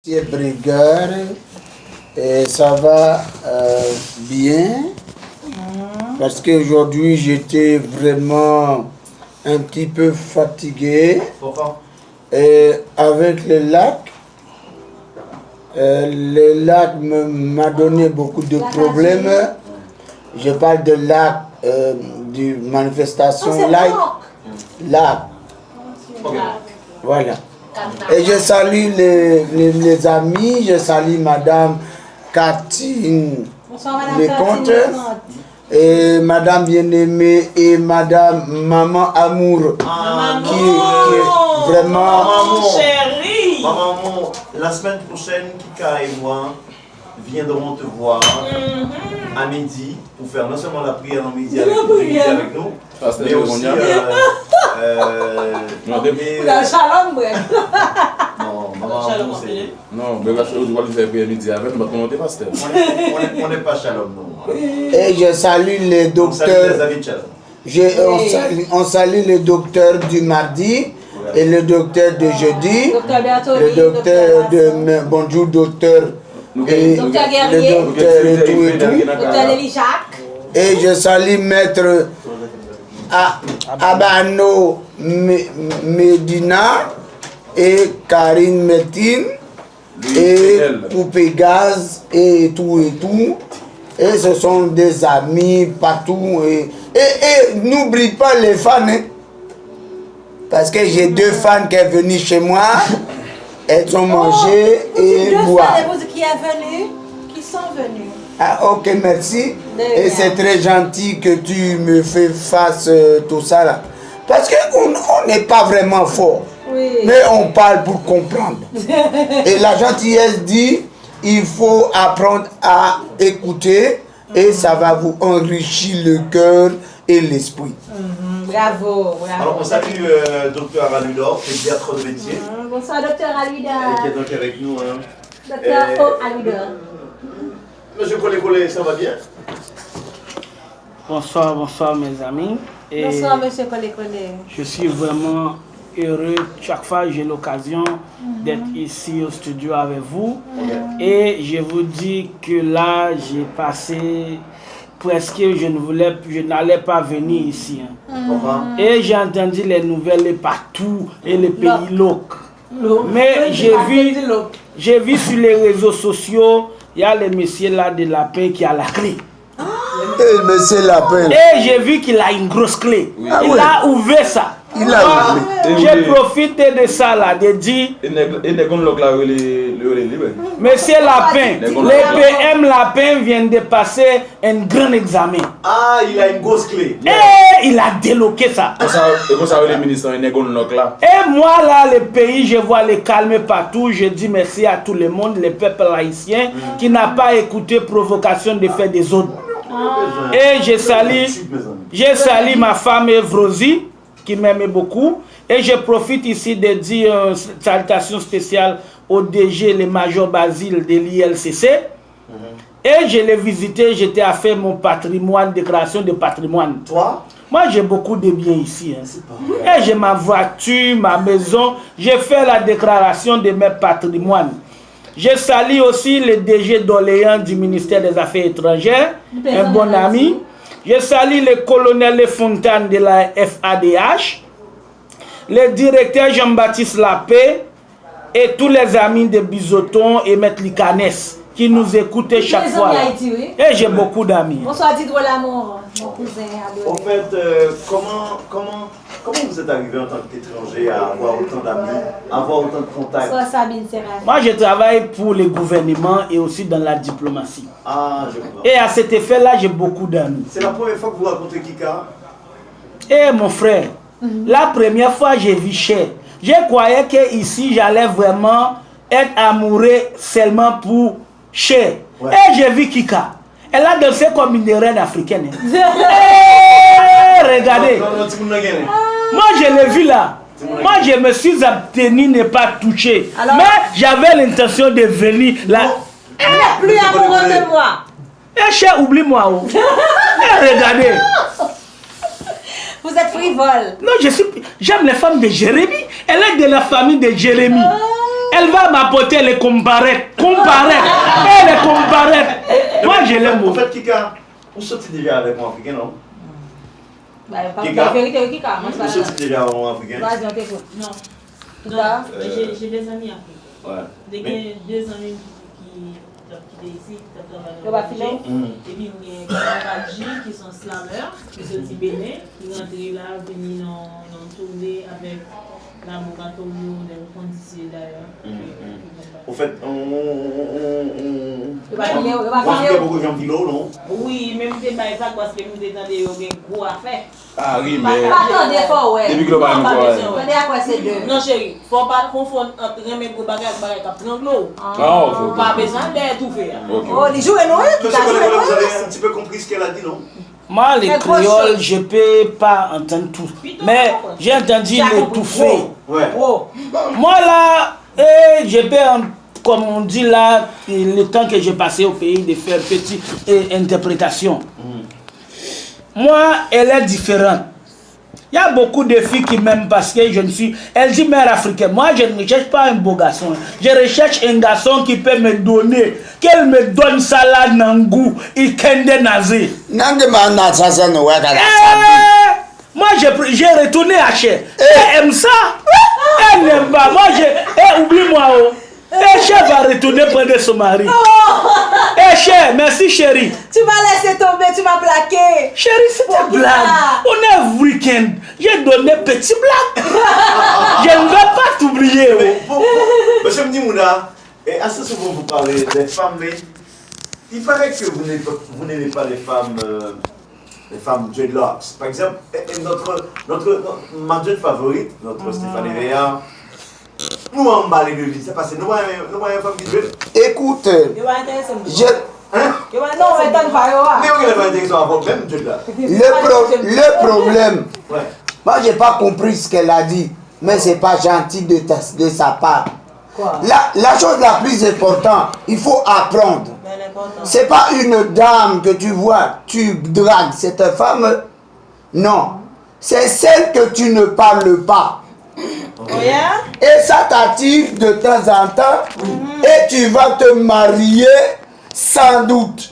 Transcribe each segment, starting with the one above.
C'est Brigard et ça va bien parce qu'aujourd'hui j'étais vraiment un petit peu fatigué. Pourquoi? Et avec le lac m'a donné beaucoup de problèmes. Je parle de lac de manifestation lac. Okay. Voilà. Et je salue les amis, je salue Madame Catherine Leconte et Madame Bien-Aimée et Madame Maman Amour qui est vraiment... Maman chérie. Maman, la semaine prochaine, Kika et moi viendrons te voir à midi pour faire non seulement la prière en midi avec nous, mais aussi la shalom, non, maman, c'est... Non, mais là, je dois le faire prière midi avec, mais on n'est pas pasteur. On n'est pas shalom, non. Et je salue les docteurs. On salue le docteur du mardi et le docteur de jeudi. Le docteur de bonjour docteur. Et Docteur Guerrier. le docteur et tout. Docteur Lélichac. Et je salue maître Abano Medina et Karine Métine et Coupé Gaz et tout et tout. Et ce sont des amis partout. Et n'oublie pas les fans. Hein, parce que j'ai deux fans qui sont venus chez moi. Elles ont mangé et boivent. Qui est venu, qui sont venus. Ah, ok, merci. Et c'est très gentil que tu me fais face tout ça là. Parce qu'on n'est pas vraiment fort. Oui. Mais on parle pour comprendre. Et la gentillesse dit, il faut apprendre à écouter et ça va vous enrichir le cœur et l'esprit. Bravo, bravo. Alors on salue docteur Aludor, pédiatre de métier. Bonsoir docteur Aludor. Qui est donc avec nous. Hein. Docteur Aludor. Monsieur Collet, ça va bien? Bonsoir, bonsoir mes amis. Et bonsoir monsieur Collet. je suis vraiment heureux chaque fois que j'ai l'occasion d'être ici au studio avec vous. Et je vous dis que là, j'ai passé presque, je n'allais pas venir ici. Et j'ai entendu les nouvelles partout et les pays locaux. Mais j'ai vu sur les réseaux sociaux, il y a le monsieur là de la paix qui a la clé. Et monsieur Lapin. Et j'ai vu qu'il a une grosse clé. Il a ouvert ça. Il a ouvert. J'ai profité de ça là, de dire. Monsieur Lapin, les PM Lapin viennent de passer un grand examen. Ah, il a une grosse clé. Et il a déloqué ça. Et moi là, le pays, je vois les calmer partout. Je dis merci à tout le monde, les peuples haïtiens, qui n'a pas écouté provocation de faire des autres. Et je salue ma femme Evrosi, qui m'aime beaucoup. Et je profite ici de dire une salutation spéciale au DG, le Major Basile de l'ILCC. Et je l'ai visité, j'étais à faire mon patrimoine, déclaration de patrimoine. Toi? Moi, j'ai beaucoup de biens ici. Hein. Et j'ai ma voiture, ma maison. J'ai fait la déclaration de mes patrimoines. Je salue aussi le DG d'Orléans du ministère des Affaires étrangères, un bon ami. Je salue le colonel Fontaine de la FADH, le directeur Jean-Baptiste Lapé et tous les amis de Bizoton et Maître Licanes qui nous écoutent chaque fois. Et j'ai beaucoup d'amis. Bonsoir Didro Lamour, mon cousin. En fait, comment vous êtes arrivé en tant qu'étranger à avoir autant d'amis, à avoir autant de contacts? Moi, je travaille pour le gouvernement et aussi dans la diplomatie. Ah, je comprends. Et à cet effet-là, j'ai beaucoup d'amis. C'est la première fois que vous rencontrez Kika? Eh mon frère, la première fois j'ai vu Cher. Je croyais que ici j'allais vraiment être amoureux seulement pour Cher. Ouais. Et j'ai vu Kika. Elle a dansé comme une reine africaine. Regardez. Moi je l'ai vu là. Moi je me suis abstenu de ne pas toucher. Alors, mais j'avais l'intention de venir là. Elle n'est plus amoureuse de moi. Eh Cher, oublie-moi. Regardez. Vous êtes frivole. Non, j'aime les femmes de Jérémie. Elle est de la famille de Jérémie. Elle va m'apporter les comparaîtres. Et les comparaîtres. Moi, je l'aime beaucoup. En fait, Kika, vous sortez déjà avec moi africain, non? La vérité, Kika. Vous sortez déjà avec moi africain? Non. J'ai des amis africains. Ouais. Des deux amis qui étaient ici, qui travaillent. Et puis, il y a des camarades qui sont slameurs, qui sont du Bénin, qui rentrent là, venir dans tourner avec la Mouratomio, des conditions d'ailleurs. Au fait, Il va beaucoup de gens qui l'ont, non? Oui, même si c'est pas parce que nous étions des gros affaires. Ah oui, mais... Pas d'effort, ouais. Depuis que le bail Attendez à quoi c'est deux. Non chérie, faut pas confondre entre remettre pour bagage qui prend l'eau. Ah, ok. Pas besoin d'étouffer. Oh, les jours et Noël, Monsieur Coleko, vous avez un petit peu compris ce qu'elle a dit, non? Moi, les créoles, je ne peux pas entendre tout. Mais j'ai entendu l'étouffer. Ouais. Moi, là, je peux, comme on dit là, le temps que j'ai passé au pays, de faire petite interprétation. Moi, elle est différente. Il y a beaucoup de filles qui m'aiment parce que je ne suis... Elle dit mère africaine. Moi, je ne recherche pas un beau garçon. Je recherche un garçon qui peut me donner. Qu'elle me donne ça là, Nangou, et Kende Nazi. Moi, j'ai retourné à Cher. Elle aime ça. Elle n'aime pas. Moi, oublie-moi. Cher va retourner prendre son mari. Cher, merci chérie. Tu m'as laissé tomber, tu m'as plaqué. Chérie, c'était blague. On est week-end. J'ai donné petit blague. Je ne vais pas t'oublier. Monsieur Mdimouna, à ce moment vous parlez des femmes, il paraît que vous n'aimez pas les femmes dreadlocks. Par exemple, ma jeune favorite, notre Stéphanie Veillard, nous en bas les deux vies, c'est passé. Nous voyons une femme qui dread. Écoute, Non, mais t'as pas. Mais on n'a pas intéressant avant même dreadlock. le problème, Ouais. moi j'ai pas compris ce qu'elle a dit, mais c'est pas gentil de sa part. Quoi? La chose la plus importante, il faut apprendre. C'est pas une dame que tu vois, tu dragues cette femme. Non, c'est celle que tu ne parles pas. Et ça t'attire de temps en temps et tu vas te marier sans doute.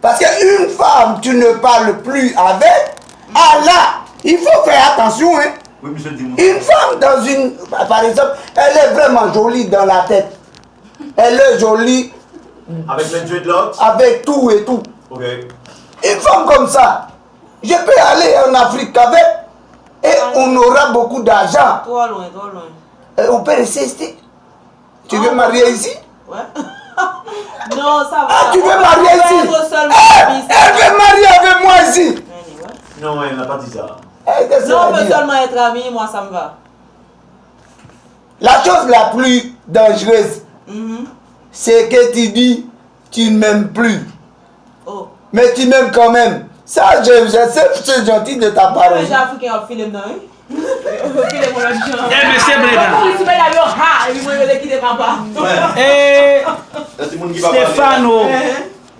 Parce qu'une femme, tu ne parles plus avec, ah là, il faut faire attention. Hein. Oui, monsieur Dimon. Une femme dans une... Par exemple, elle est vraiment jolie dans la tête. Elle est jolie Avec les dreadlocks? avec tout et tout. Ok. Une femme comme ça, je peux aller en Afrique avec et on aura beaucoup d'argent. Trop loin. On peut résister. Tu veux marier ici? Ouais. Non, ça va. Ah, tu veux marier ici? Elle veut marier avec moi ici. Non, elle n'a pas dit ça. Non, on peut seulement être amis, moi ça me va. La chose la plus dangereuse, c'est que tu dis tu ne m'aimes plus. Oh. Mais tu m'aimes quand même. Ça, je sais, c'est gentil de ta part. J'ai africain en film, non? Monsieur Stéphano,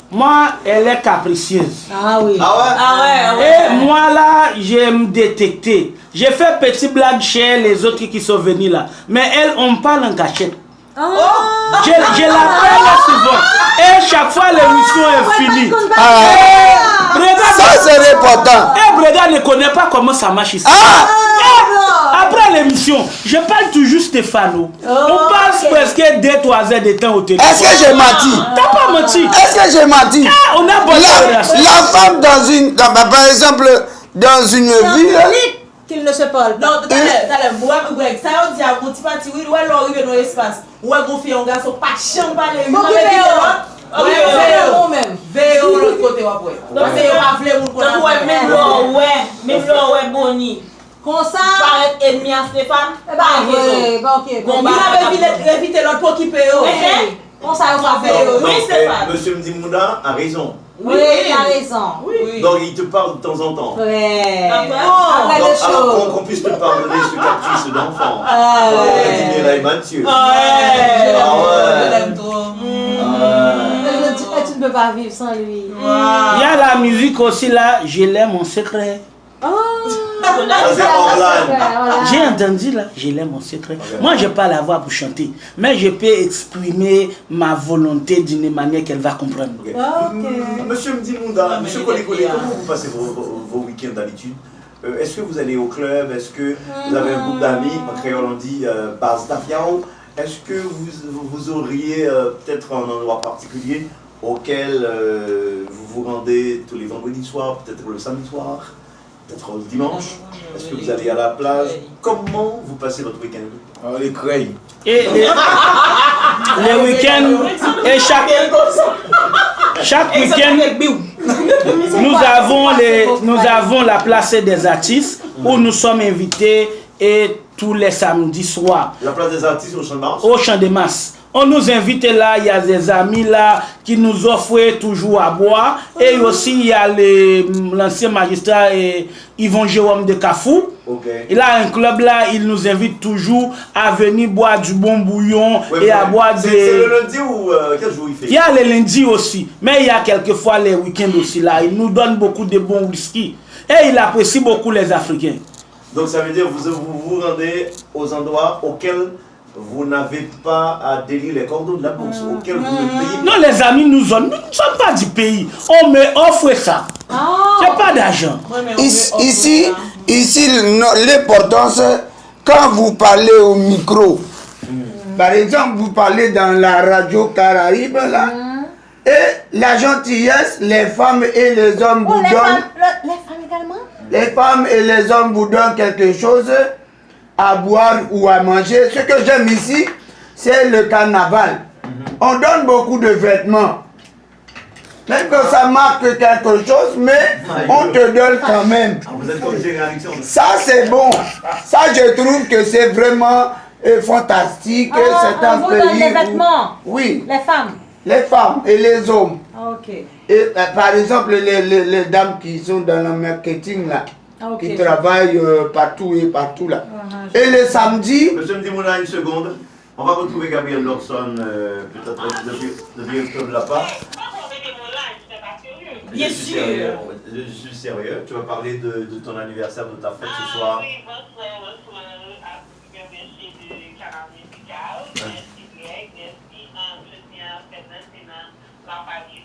moi, elle est capricieuse. Ah oui. Ah ouais? Et moi là, je me détecter. J'ai fait petit blague chez les autres qui sont venus là. Mais elles, on parle en cachette. Je l'appelle souvent. Et chaque fois l'émission est finie. Ça c'est important. Et Breda ne connaît pas comment ça marche ici. Après l'émission, je parle toujours Stéphano. On passe presque 2-3 heures de temps au téléphone. Est-ce que j'ai menti? T'as pas menti. Est-ce que j'ai menti? On a bonne relation. La femme dans une... Par exemple, dans une ville... Qu'il ne se parle. Non, t'as l'air, ça on dit à mon petit parti, oui, ouais, l'arrivée dans l'espace. Ouais, mon fille, on garçon, pas chiant, pas les Bon, même. Véo, l'autre côté, ouais. Donc, c'est un vrai monde qu'on a. Ouais, même là, ouais, Bonnie. Comme ça. Paraître ennemi à Stéphane. Ok. Bon, il avait évité l'autre pour qui paye. Comme ça, on va faire. Oui, Stéphane. Monsieur Mdimouna a raison. Oui, il a raison. Oui. Donc il te parle de temps en temps. Ouais. Après le show. Alors qu'on puisse te pardonner ce caprice d'enfant. Ouais. Là et Mathieu. Je l'aime trop. Tu ne peux pas vivre sans lui. Il y a la musique aussi là, je l'aime en secret. J'ai entendu là, je l'ai mon secret. Moi, je n'ai pas la voix pour chanter, mais je peux exprimer ma volonté d'une manière qu'elle va comprendre. Monsieur Mdimounda, monsieur Kolikoli, comment vous passez vos week-ends d'habitude? Est-ce que vous allez au club? Est-ce que vous avez un groupe d'amis? En créole, on dit base d'Afiao. Est-ce que vous auriez peut-être un endroit particulier auquel vous vous rendez tous les vendredis soirs, peut-être le samedi soir, peut-être le dimanche? Est-ce que vous allez à la plage? Comment vous passez votre week-end? Les crayes. Et les week-ends, et chaque week-end, nous avons la place des artistes où nous sommes invités et tous les samedis soirs. La place des artistes au Champ de Mars? Au Champ de Mars. On nous invite là, il y a des amis là qui nous offrent toujours à boire. Et aussi il y a l'ancien magistrat Yvon Jérôme de Kafou. Il a un club là, il nous invite toujours à venir boire du bon bouillon et à boire des... C'est le lundi ou quel jour il fait? Il y a les lundis aussi, mais il y a quelquefois les week-ends aussi là. Il nous donne beaucoup de bons whisky et il apprécie beaucoup les Africains. Donc ça veut dire que vous rendez aux endroits auxquels vous n'avez pas à délier les cordons de la bourse, auxquels vous ne payez pas. Non, les amis, nous ne sommes pas du pays. On me offre ça. J'ai pas d'argent. Ici l'importance, quand vous parlez au micro, par exemple, vous parlez dans la radio Caraïbe, là, et la gentillesse, les femmes et les hommes vous donnent... Les femmes également? Les femmes et les hommes vous donnent quelque chose à boire ou à manger. Ce que j'aime ici, c'est le carnaval. On donne beaucoup de vêtements. Même que ça marque quelque chose, mais on te donne quand même. Vous êtes comme génération. Ça, c'est bon. Ça, je trouve que c'est vraiment fantastique. C'est un vous pays donne des vêtements? Oui. Les femmes? Les femmes et les hommes. Ok. Et, par exemple, les dames qui sont dans le marketing là, qui travaillent partout et partout là. Et les samedis... Monsieur Mdimounda, une seconde. On va retrouver Gabriel Lorson, peut-être depuis un peu de la part. Bien sûr. Je suis sérieux. Tu vas parler de ton anniversaire, de ta fête ce soir. Oui, bonsoir à vous qui avez chez le canal musical. Merci, Greg. Merci. Je tiens à faire maintenant la partie